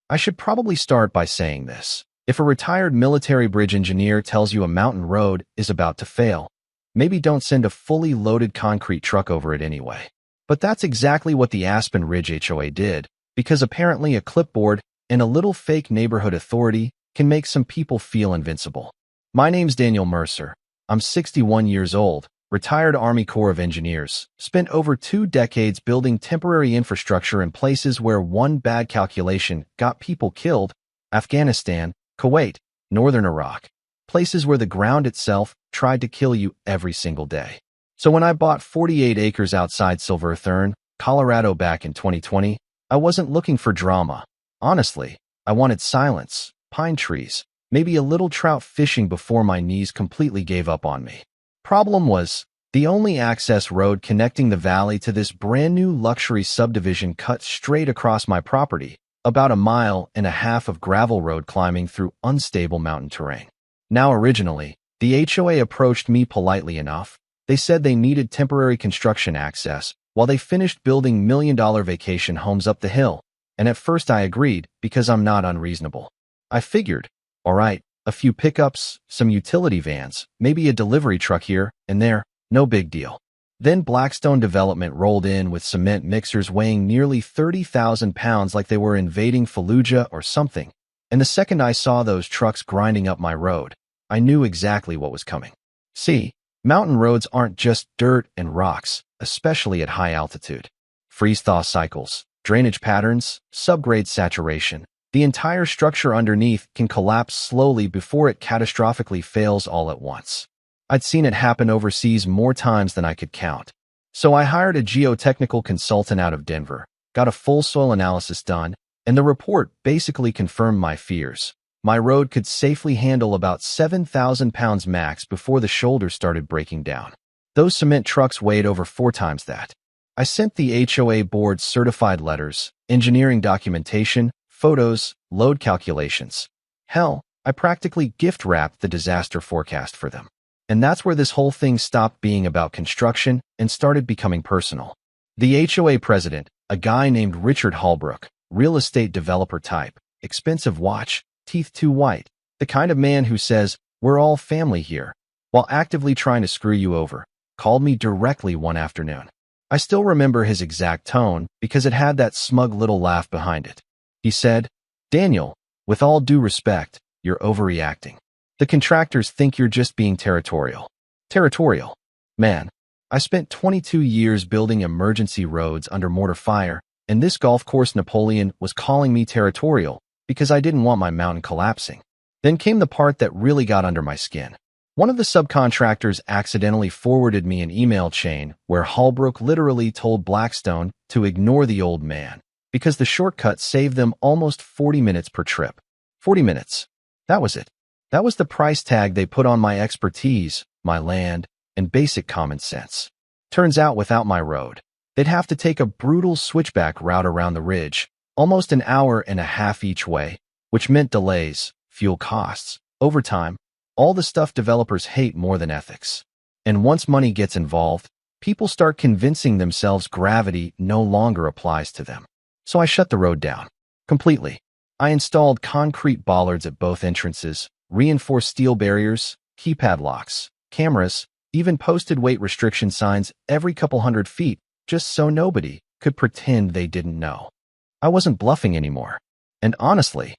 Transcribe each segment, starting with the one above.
I should probably start by saying this. If a retired military bridge engineer tells you a mountain road is about to fail, maybe don't send a fully loaded concrete truck over it anyway. But that's exactly what the Aspen Ridge HOA did, because apparently a clipboard and a little fake neighborhood authority can make some people feel invincible. My name's Daniel Mercer. I'm 61 years old, retired Army Corps of Engineers, spent over 2 decades building temporary infrastructure in places where one bad calculation got people killed: Afghanistan, Kuwait, northern Iraq, places where the ground itself tried to kill you every single day. So when I bought 48 acres outside Silverthorne, Colorado back in 2020, I wasn't looking for drama. Honestly, I wanted silence, pine trees, maybe a little trout fishing before my knees completely gave up on me. Problem was, the only access road connecting the valley to this brand new luxury subdivision cut straight across my property, about 1.5 miles of gravel road climbing through unstable mountain terrain. Now originally, the HOA approached me politely enough. They said they needed temporary construction access while they finished building million-dollar vacation homes up the hill, and at first I agreed because I'm not unreasonable. I figured, all right, a few pickups, some utility vans, maybe a delivery truck here and there, no big deal. Then Blackstone Development rolled in with cement mixers weighing nearly 30,000 pounds like they were invading Fallujah or something, and the second I saw those trucks grinding up my road, I knew exactly what was coming. See, mountain roads aren't just dirt and rocks, especially at high altitude. Freeze-thaw cycles, drainage patterns, subgrade saturation. The entire structure underneath can collapse slowly before it catastrophically fails all at once. I'd seen it happen overseas more times than I could count. So I hired a geotechnical consultant out of Denver, got a full soil analysis done, and the report basically confirmed my fears. My road could safely handle about 7,000 pounds max before the shoulders started breaking down. Those cement trucks weighed over 4 times that. I sent the HOA board certified letters, engineering documentation, photos, load calculations. Hell, I practically gift-wrapped the disaster forecast for them. And that's where this whole thing stopped being about construction and started becoming personal. The HOA president, a guy named Richard Holbrook, real estate developer type, expensive watch, teeth too white, the kind of man who says, "We're all family here," while actively trying to screw you over, called me directly one afternoon. I still remember his exact tone because it had that smug little laugh behind it. He said, "Daniel, with all due respect, you're overreacting. The contractors think you're just being territorial." Territorial? Man, I spent 22 years building emergency roads under mortar fire, and this golf course Napoleon was calling me territorial because I didn't want my mountain collapsing. Then came the part that really got under my skin. One of the subcontractors accidentally forwarded me an email chain where Holbrook literally told Blackstone to ignore the old man because the shortcut saved them almost 40 minutes per trip. 40 minutes. That was it. That was the price tag they put on my expertise, my land, and basic common sense. Turns out without my road, they'd have to take a brutal switchback route around the ridge, almost 1.5 hours each way, which meant delays, fuel costs, overtime, all the stuff developers hate more than ethics. And once money gets involved, people start convincing themselves gravity no longer applies to them. So I shut the road down. Completely. I installed concrete bollards at both entrances, reinforced steel barriers, keypad locks, cameras, even posted weight restriction signs every couple 100 feet, just so nobody could pretend they didn't know. I wasn't bluffing anymore. And honestly,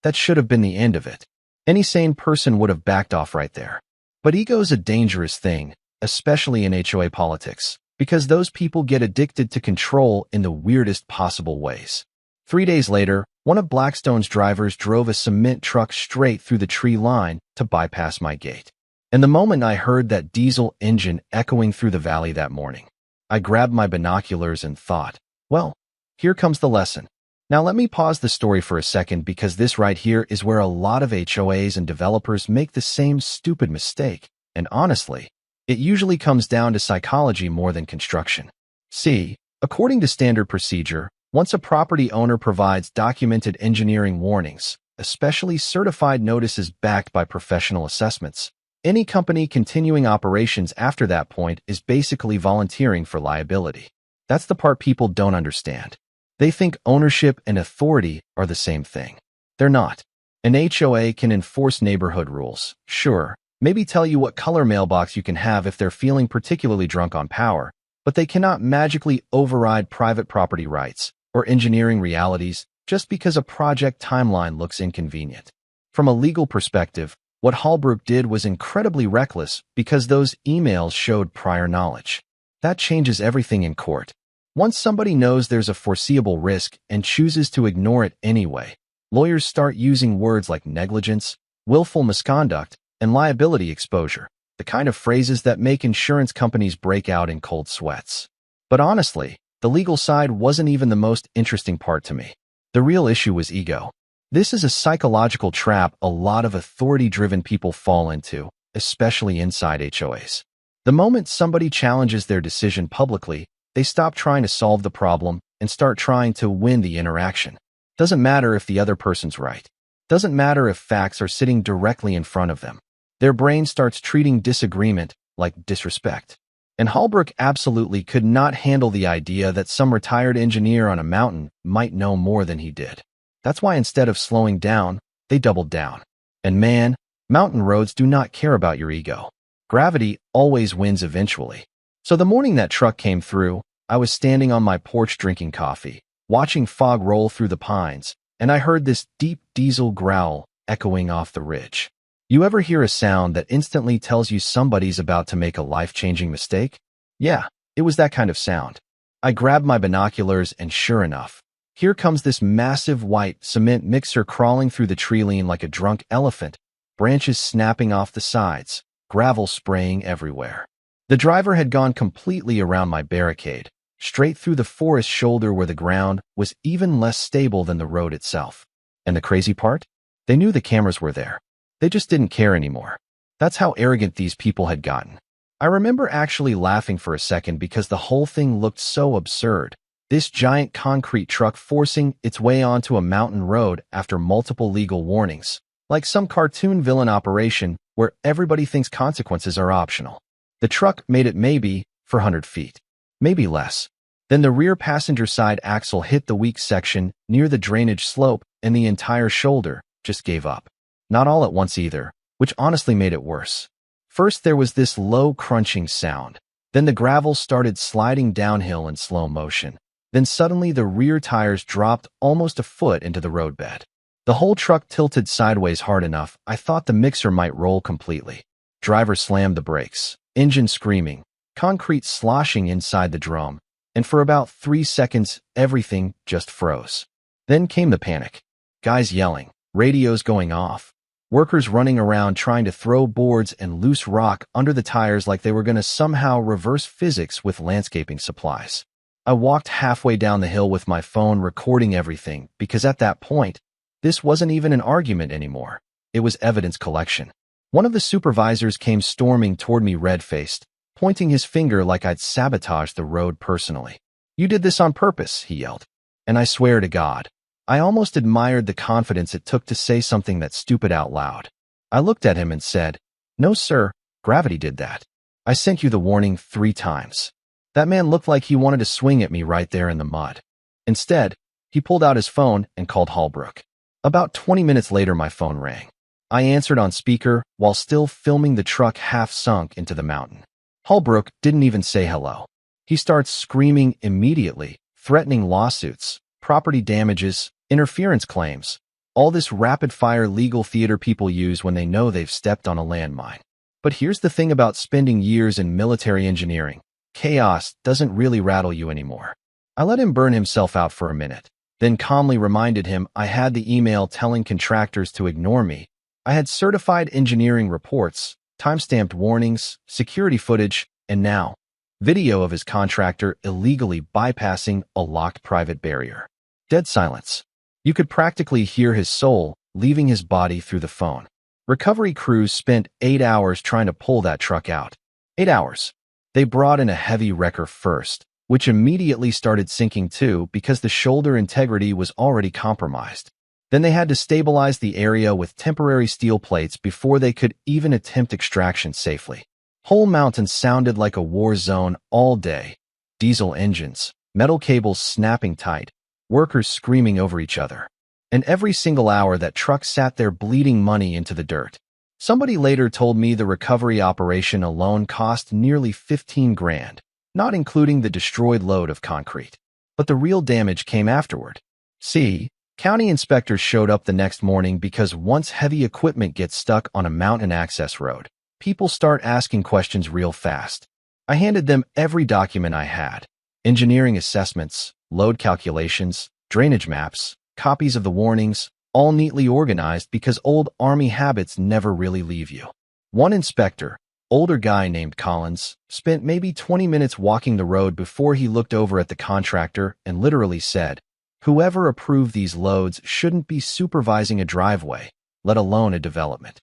that should have been the end of it. Any sane person would have backed off right there. But ego's a dangerous thing, especially in HOA politics, because those people get addicted to control in the weirdest possible ways. 3 days later, one of Blackstone's drivers drove a cement truck straight through the tree line to bypass my gate. And the moment I heard that diesel engine echoing through the valley that morning, I grabbed my binoculars and thought, well, here comes the lesson. Now let me pause the story for a second because this right here is where a lot of HOAs and developers make the same stupid mistake. And honestly, it usually comes down to psychology more than construction. See, according to standard procedure, once a property owner provides documented engineering warnings, especially certified notices backed by professional assessments, any company continuing operations after that point is basically volunteering for liability. That's the part people don't understand. They think ownership and authority are the same thing. They're not. An HOA can enforce neighborhood rules, sure, maybe tell you what color mailbox you can have if they're feeling particularly drunk on power, but they cannot magically override private property rights or engineering realities just because a project timeline looks inconvenient. From a legal perspective, what Holbrook did was incredibly reckless because those emails showed prior knowledge. That changes everything in court. Once somebody knows there's a foreseeable risk and chooses to ignore it anyway, lawyers start using words like negligence, willful misconduct, and liability exposure, the kind of phrases that make insurance companies break out in cold sweats. But honestly, the legal side wasn't even the most interesting part to me. The real issue was ego. This is a psychological trap a lot of authority-driven people fall into, especially inside HOAs. The moment somebody challenges their decision publicly, they stop trying to solve the problem and start trying to win the interaction. Doesn't matter if the other person's right. Doesn't matter if facts are sitting directly in front of them. Their brain starts treating disagreement like disrespect. And Holbrook absolutely could not handle the idea that some retired engineer on a mountain might know more than he did. That's why instead of slowing down, they doubled down. And man, mountain roads do not care about your ego. Gravity always wins eventually. So the morning that truck came through, I was standing on my porch drinking coffee, watching fog roll through the pines, and I heard this deep diesel growl echoing off the ridge. You ever hear a sound that instantly tells you somebody's about to make a life-changing mistake? Yeah, it was that kind of sound. I grabbed my binoculars and sure enough, here comes this massive white cement mixer crawling through the tree line like a drunk elephant, branches snapping off the sides, gravel spraying everywhere. The driver had gone completely around my barricade, straight through the forest shoulder where the ground was even less stable than the road itself. And the crazy part? They knew the cameras were there. They just didn't care anymore. That's how arrogant these people had gotten. I remember actually laughing for a second because the whole thing looked so absurd. This giant concrete truck forcing its way onto a mountain road after multiple legal warnings, like some cartoon villain operation where everybody thinks consequences are optional. The truck made it maybe 400 feet, maybe less. Then the rear passenger side axle hit the weak section near the drainage slope and the entire shoulder just gave up. Not all at once either, which honestly made it worse. First there was this low crunching sound. Then the gravel started sliding downhill in slow motion. Then suddenly the rear tires dropped almost a foot into the roadbed. The whole truck tilted sideways hard enough, I thought the mixer might roll completely. Driver slammed the brakes, engine screaming, concrete sloshing inside the drum, and for about 3 seconds, everything just froze. Then came the panic. Guys yelling, radios going off, workers running around trying to throw boards and loose rock under the tires like they were going to somehow reverse physics with landscaping supplies. I walked halfway down the hill with my phone recording everything because at that point, this wasn't even an argument anymore. It was evidence collection. One of the supervisors came storming toward me red-faced, pointing his finger like I'd sabotaged the road personally. "You did this on purpose," he yelled. And I swear to God, I almost admired the confidence it took to say something that stupid out loud. I looked at him and said, "No, sir, gravity did that. I sent you the warning 3 times. That man looked like he wanted to swing at me right there in the mud. Instead, he pulled out his phone and called Holbrook. About 20 minutes later, my phone rang. I answered on speaker while still filming the truck half sunk into the mountain. Holbrook didn't even say hello. He starts screaming immediately, threatening lawsuits, property damages, interference claims, all this rapid-fire legal theater people use when they know they've stepped on a landmine. But here's the thing about spending years in military engineering. Chaos doesn't really rattle you anymore. I let him burn himself out for a minute, then calmly reminded him I had the email telling contractors to ignore me. I had certified engineering reports, time-stamped warnings, security footage, and now, video of his contractor illegally bypassing a locked private barrier. Dead silence. You could practically hear his soul leaving his body through the phone. Recovery crews spent 8 hours trying to pull that truck out. 8 hours. They brought in a heavy wrecker first, which immediately started sinking too because the shoulder integrity was already compromised. Then they had to stabilize the area with temporary steel plates before they could even attempt extraction safely. Whole mountain sounded like a war zone all day. Diesel engines, metal cables snapping tight, workers screaming over each other. And every single hour that truck sat there bleeding money into the dirt. Somebody later told me the recovery operation alone cost nearly 15 grand, not including the destroyed load of concrete. But the real damage came afterward. See, county inspectors showed up the next morning because once heavy equipment gets stuck on a mountain access road, people start asking questions real fast. I handed them every document I had: engineering assessments, load calculations, drainage maps, copies of the warnings, all neatly organized because old Army habits never really leave you. One inspector, older guy named Collins, spent maybe 20 minutes walking the road before he looked over at the contractor and literally said, "Whoever approved these loads shouldn't be supervising a driveway, let alone a development."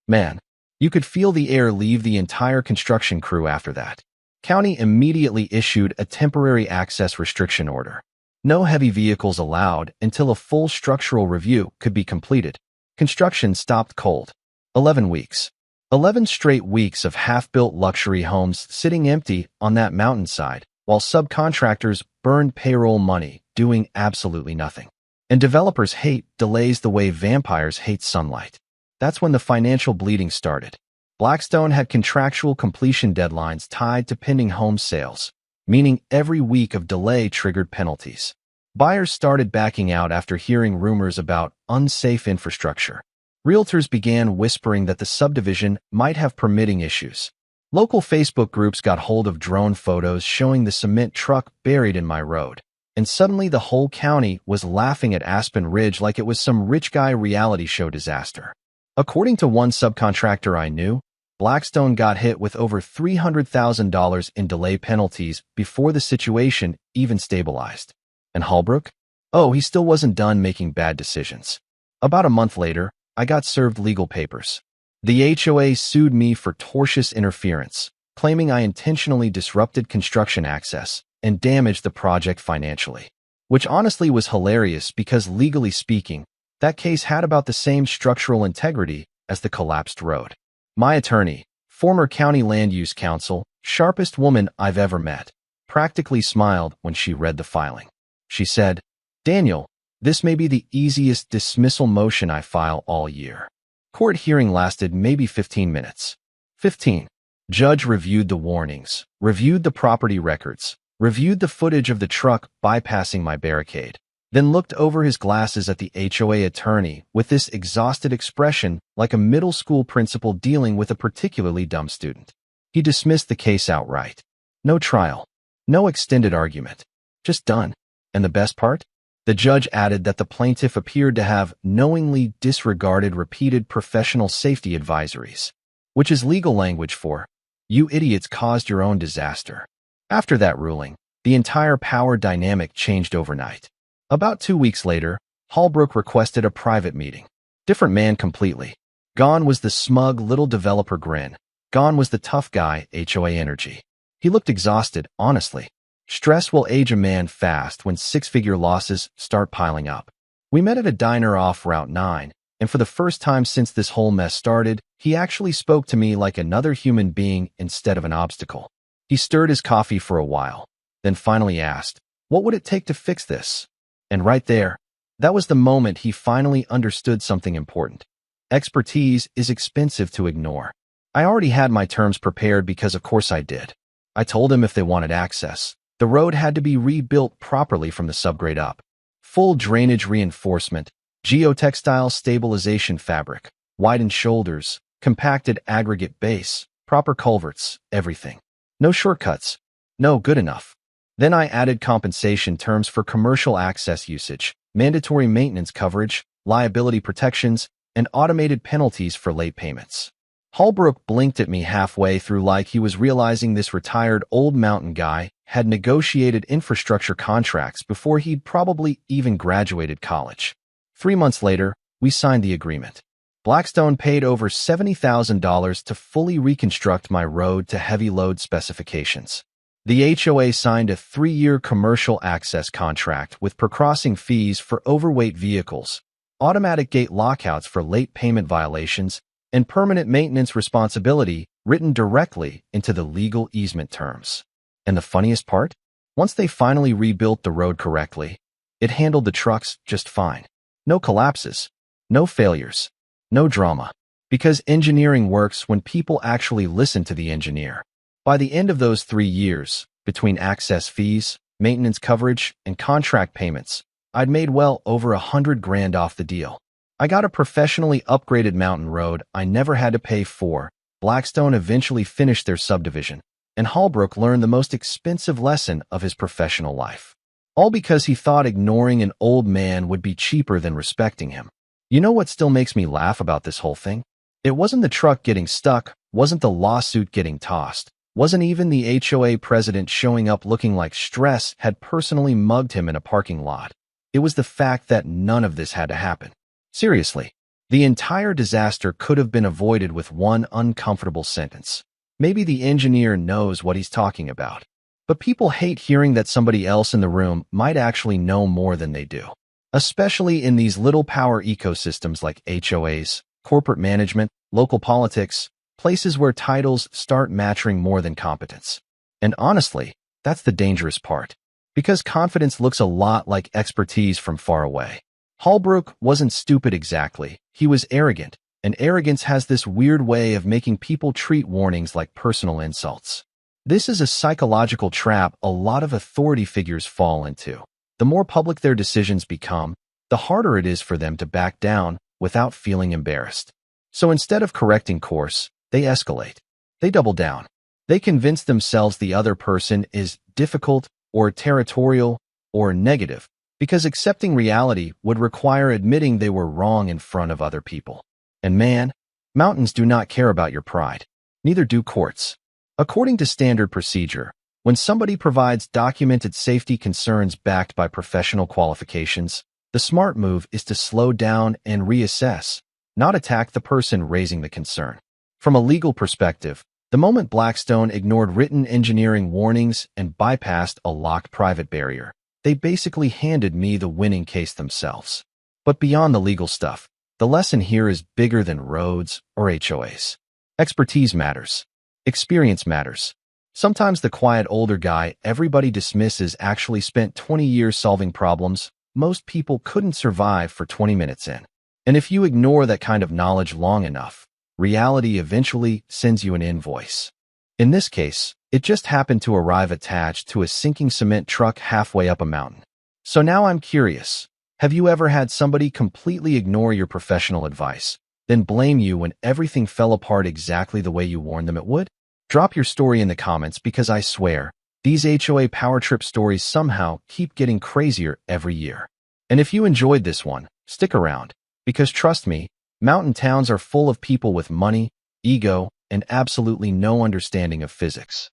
Man, you could feel the air leave the entire construction crew after that. County immediately issued a temporary access restriction order. No heavy vehicles allowed until a full structural review could be completed. Construction stopped cold. 11 weeks. 11 straight weeks of half-built luxury homes sitting empty on that mountainside, while subcontractors burned payroll money doing absolutely nothing. And developers hate delays the way vampires hate sunlight. That's when the financial bleeding started. Blackstone had contractual completion deadlines tied to pending home sales, meaning every week of delay triggered penalties. Buyers started backing out after hearing rumors about unsafe infrastructure. Realtors began whispering that the subdivision might have permitting issues. Local Facebook groups got hold of drone photos showing the cement truck buried in my road. And suddenly the whole county was laughing at Aspen Ridge like it was some rich guy reality show disaster. According to one subcontractor I knew, Blackstone got hit with over $300,000 in delay penalties before the situation even stabilized. And Holbrook? Oh, he still wasn't done making bad decisions. About a month later, I got served legal papers. The HOA sued me for tortious interference, claiming I intentionally disrupted construction access and damaged the project financially. Which honestly was hilarious because legally speaking, that case had about the same structural integrity as the collapsed road. My attorney, former county land use counsel, sharpest woman I've ever met, practically smiled when she read the filing. She said, "Daniel, this may be the easiest dismissal motion I file all year." Court hearing lasted maybe 15 minutes. 15. Judge reviewed the warnings, reviewed the property records, reviewed the footage of the truck bypassing my barricade, then looked over his glasses at the HOA attorney with this exhausted expression like a middle school principal dealing with a particularly dumb student. He dismissed the case outright. No trial. No extended argument. Just done. And the best part? The judge added that the plaintiff appeared to have knowingly disregarded repeated professional safety advisories, which is legal language for, "You idiots caused your own disaster." After that ruling, the entire power dynamic changed overnight. About 2 weeks later, Holbrook requested a private meeting. Different man completely. Gone was the smug little developer grin. Gone was the tough guy HOA energy. He looked exhausted, honestly. Stress will age a man fast when six-figure losses start piling up. We met at a diner off Route 9, and for the first time since this whole mess started, he actually spoke to me like another human being instead of an obstacle. He stirred his coffee for a while, then finally asked, "What would it take to fix this?" And right there, that was the moment he finally understood something important. Expertise is expensive to ignore. I already had my terms prepared because of course I did. I told him if they wanted access, the road had to be rebuilt properly from the subgrade up. Full drainage reinforcement, geotextile stabilization fabric, widened shoulders, compacted aggregate base, proper culverts, everything. No shortcuts. No good enough. Then I added compensation terms for commercial access usage, mandatory maintenance coverage, liability protections, and automated penalties for late payments. Holbrook blinked at me halfway through like he was realizing this retired old mountain guy had negotiated infrastructure contracts before he'd probably even graduated college. 3 months later, we signed the agreement. Blackstone paid over $70,000 to fully reconstruct my road to heavy load specifications. The HOA signed a 3-year commercial access contract with per-crossing fees for overweight vehicles, automatic gate lockouts for late payment violations, and permanent maintenance responsibility written directly into the legal easement terms. And the funniest part? Once they finally rebuilt the road correctly, It handled the trucks just fine. No collapses, no failures, no drama. Because engineering works when people actually listen to the engineer. By the end of those 3 years, between access fees, maintenance coverage, and contract payments, I'd made well over 100 grand off the deal. I got a professionally upgraded mountain road I never had to pay for. Blackstone eventually finished their subdivision, and Holbrook learned the most expensive lesson of his professional life. All because he thought ignoring an old man would be cheaper than respecting him. You know what still makes me laugh about this whole thing? It wasn't the truck getting stuck, wasn't the lawsuit getting tossed, wasn't even the HOA president showing up looking like stress had personally mugged him in a parking lot. It was the fact that none of this had to happen. Seriously, the entire disaster could have been avoided with one uncomfortable sentence. Maybe the engineer knows what he's talking about. But people hate hearing that somebody else in the room might actually know more than they do. Especially in these little power ecosystems like HOAs, corporate management, local politics, places where titles start mattering more than competence. And honestly, that's the dangerous part. Because confidence looks a lot like expertise from far away. Holbrook wasn't stupid exactly, he was arrogant, and arrogance has this weird way of making people treat warnings like personal insults. This is a psychological trap a lot of authority figures fall into. The more public their decisions become, the harder it is for them to back down without feeling embarrassed. So instead of correcting course, they escalate. They double down. They convince themselves the other person is difficult or territorial or negative, because accepting reality would require admitting they were wrong in front of other people. And man, mountains do not care about your pride. Neither do courts. According to standard procedure, when somebody provides documented safety concerns backed by professional qualifications, the smart move is to slow down and reassess, not attack the person raising the concern. From a legal perspective, the moment Blackstone ignored written engineering warnings and bypassed a locked private barrier, they basically handed me the winning case themselves. But beyond the legal stuff, the lesson here is bigger than roads or HOAs. Expertise matters. Experience matters. Sometimes the quiet older guy everybody dismisses actually spent 20 years solving problems most people couldn't survive for 20 minutes in. And if you ignore that kind of knowledge long enough, reality eventually sends you an invoice. In this case, it just happened to arrive attached to a sinking cement truck halfway up a mountain. So now I'm curious, have you ever had somebody completely ignore your professional advice, then blame you when everything fell apart exactly the way you warned them it would? Drop your story in the comments because I swear, these HOA power trip stories somehow keep getting crazier every year. And if you enjoyed this one, stick around, because trust me, mountain towns are full of people with money, ego, and absolutely no understanding of physics.